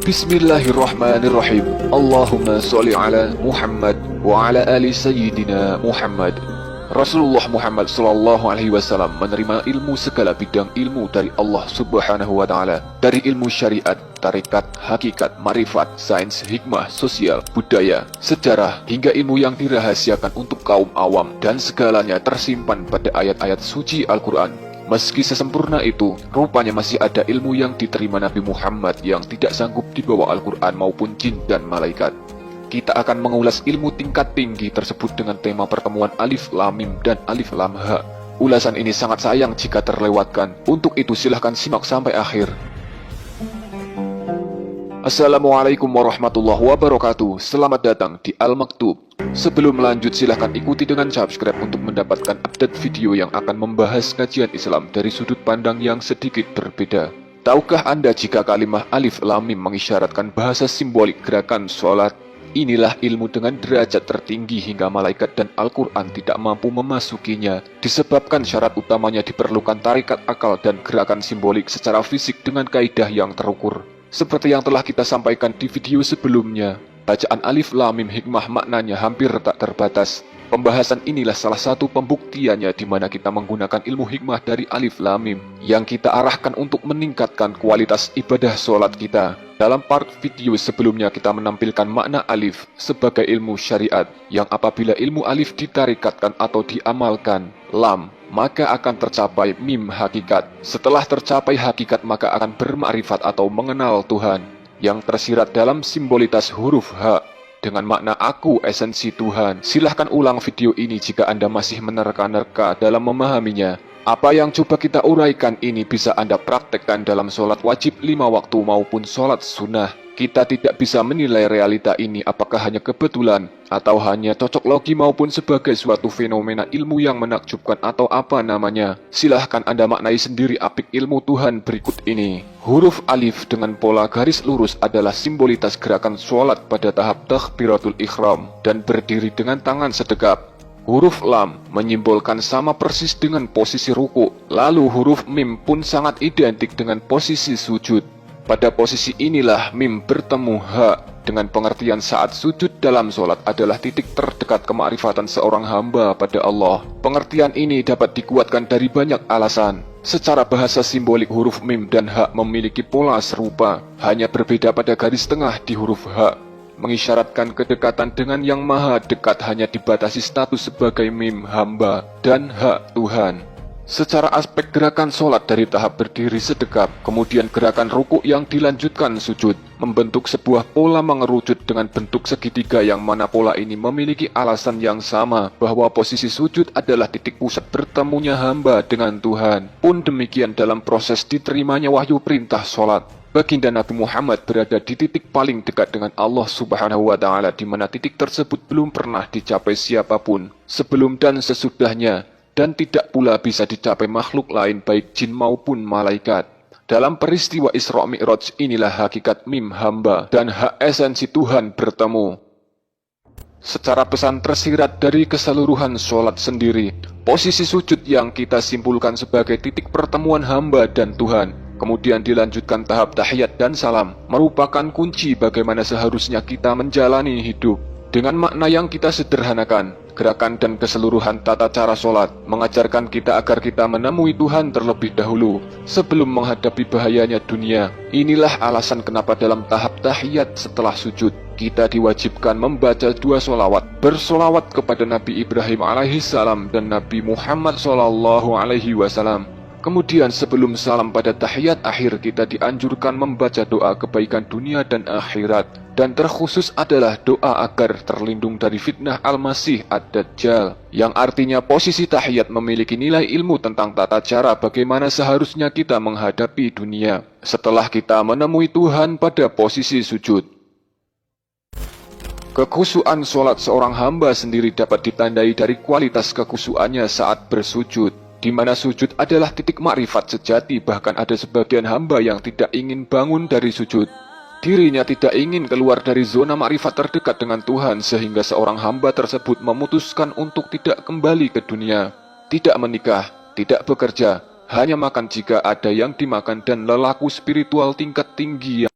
Bismillahirrahmanirrahim. Allahumma sholli ala Muhammad wa ala ali Sayyidina Muhammad. Rasulullah Muhammad sallallahu alaihi wasallam menerima ilmu segala bidang ilmu dari Allah Subhanahu wa taala, dari ilmu syariat, tarekat, hakikat, marifat, sains, hikmah, sosial, budaya, sejarah, hingga ilmu yang dirahasiakan untuk kaum awam, dan segalanya tersimpan pada ayat-ayat suci Al-Quran. Meski sesempurna itu, rupanya masih ada ilmu yang diterima Nabi Muhammad yang tidak sanggup dibawa Al-Quran maupun jin dan malaikat. Kita akan mengulas ilmu tingkat tinggi tersebut dengan tema pertemuan Alif Lam Mim dan Alif Lam Ha. Ulasan ini sangat sayang jika terlewatkan. Untuk itu silahkan simak sampai akhir. Assalamualaikum warahmatullahi wabarakatuh. Selamat datang di Al-Maktub. Sebelum lanjut silahkan ikuti dengan subscribe untuk mendapatkan update video yang akan membahas kajian Islam dari sudut pandang yang sedikit berbeda. Tahukah Anda jika kalimat Alif Lam Mim mengisyaratkan bahasa simbolik gerakan sholat? Inilah ilmu dengan derajat tertinggi hingga malaikat dan Al-Quran tidak mampu memasukinya, disebabkan syarat utamanya diperlukan tarikat akal dan gerakan simbolik secara fisik dengan kaidah yang terukur. Seperti yang telah kita sampaikan di video sebelumnya, bacaan Alif Lam Mim hikmah maknanya hampir tak terbatas. Pembahasan inilah salah satu pembuktiannya di mana kita menggunakan ilmu hikmah dari Alif Lam Mim yang kita arahkan untuk meningkatkan kualitas ibadah sholat kita. Dalam part video sebelumnya kita menampilkan makna alif sebagai ilmu syariat yang apabila ilmu alif ditarikatkan atau diamalkan lam, maka akan tercapai mim hakikat. Setelah tercapai hakikat maka akan bermakrifat atau mengenal Tuhan yang tersirat dalam simbolitas huruf H dengan makna aku esensi Tuhan. Silahkan ulang video ini jika Anda masih menerka-nerka dalam memahaminya. Apa yang coba kita uraikan ini bisa Anda praktekkan dalam sholat wajib 5 waktu maupun sholat sunnah. Kita tidak bisa menilai realita ini apakah hanya kebetulan atau hanya cocok logi maupun sebagai suatu fenomena ilmu yang menakjubkan atau apa namanya. Silahkan Anda maknai sendiri apik ilmu Tuhan berikut ini. Huruf alif dengan pola garis lurus adalah simbolitas gerakan sholat pada tahap takbiratul ikhram dan berdiri dengan tangan sedekap. Huruf lam menyimbolkan sama persis dengan posisi ruku. Lalu huruf mim pun sangat identik dengan posisi sujud. Pada posisi inilah mim bertemu ha dengan pengertian saat sujud dalam sholat adalah titik terdekat kemakrifatan seorang hamba pada Allah. Pengertian ini dapat dikuatkan dari banyak alasan. Secara bahasa simbolik huruf mim dan ha memiliki pola serupa, hanya berbeda pada garis tengah di huruf ha. Mengisyaratkan kedekatan dengan yang maha dekat hanya dibatasi status sebagai mim hamba dan hak Tuhan. Secara aspek gerakan sholat dari tahap berdiri sedekap, kemudian gerakan ruku yang dilanjutkan sujud, membentuk sebuah pola mengerucut dengan bentuk segitiga yang mana pola ini memiliki alasan yang sama bahwa posisi sujud adalah titik pusat bertemunya hamba dengan Tuhan. Pun demikian dalam proses diterimanya wahyu perintah sholat. Baginda Nabi Muhammad berada di titik paling dekat dengan Allah Subhanahu wa taala di mana titik tersebut belum pernah dicapai siapapun sebelum dan sesudahnya dan tidak pula bisa dicapai makhluk lain baik jin maupun malaikat. Dalam peristiwa Isra Mi'raj inilah hakikat mim hamba dan hak esensi Tuhan bertemu. Secara pesan tersirat dari keseluruhan sholat sendiri, posisi sujud yang kita simpulkan sebagai titik pertemuan hamba dan Tuhan kemudian dilanjutkan tahap tahiyat dan salam, merupakan kunci bagaimana seharusnya kita menjalani hidup. Dengan makna yang kita sederhanakan, gerakan dan keseluruhan tata cara sholat mengajarkan kita agar kita menemui Tuhan terlebih dahulu sebelum menghadapi bahayanya dunia. Inilah alasan kenapa dalam tahap tahiyat setelah sujud, kita diwajibkan membaca 2 sholawat, bersolawat kepada Nabi Ibrahim alaihissalam dan Nabi Muhammad sallallahu alaihi wasallam. Kemudian sebelum salam pada tahiyat akhir kita dianjurkan membaca doa kebaikan dunia dan akhirat. Dan terkhusus adalah doa agar terlindung dari fitnah Al-Masih Ad-Dajjal. Yang artinya posisi tahiyat memiliki nilai ilmu tentang tata cara bagaimana seharusnya kita menghadapi dunia setelah kita menemui Tuhan pada posisi sujud. Kekhusyuan sholat seorang hamba sendiri dapat ditandai dari kualitas kekhusyuannya saat bersujud, di mana sujud adalah titik makrifat sejati. Bahkan ada sebagian hamba yang tidak ingin bangun dari sujud. Dirinya tidak ingin keluar dari zona makrifat terdekat dengan Tuhan sehingga seorang hamba tersebut memutuskan untuk tidak kembali ke dunia, tidak menikah, tidak bekerja, hanya makan jika ada yang dimakan dan lelaku spiritual tingkat tinggi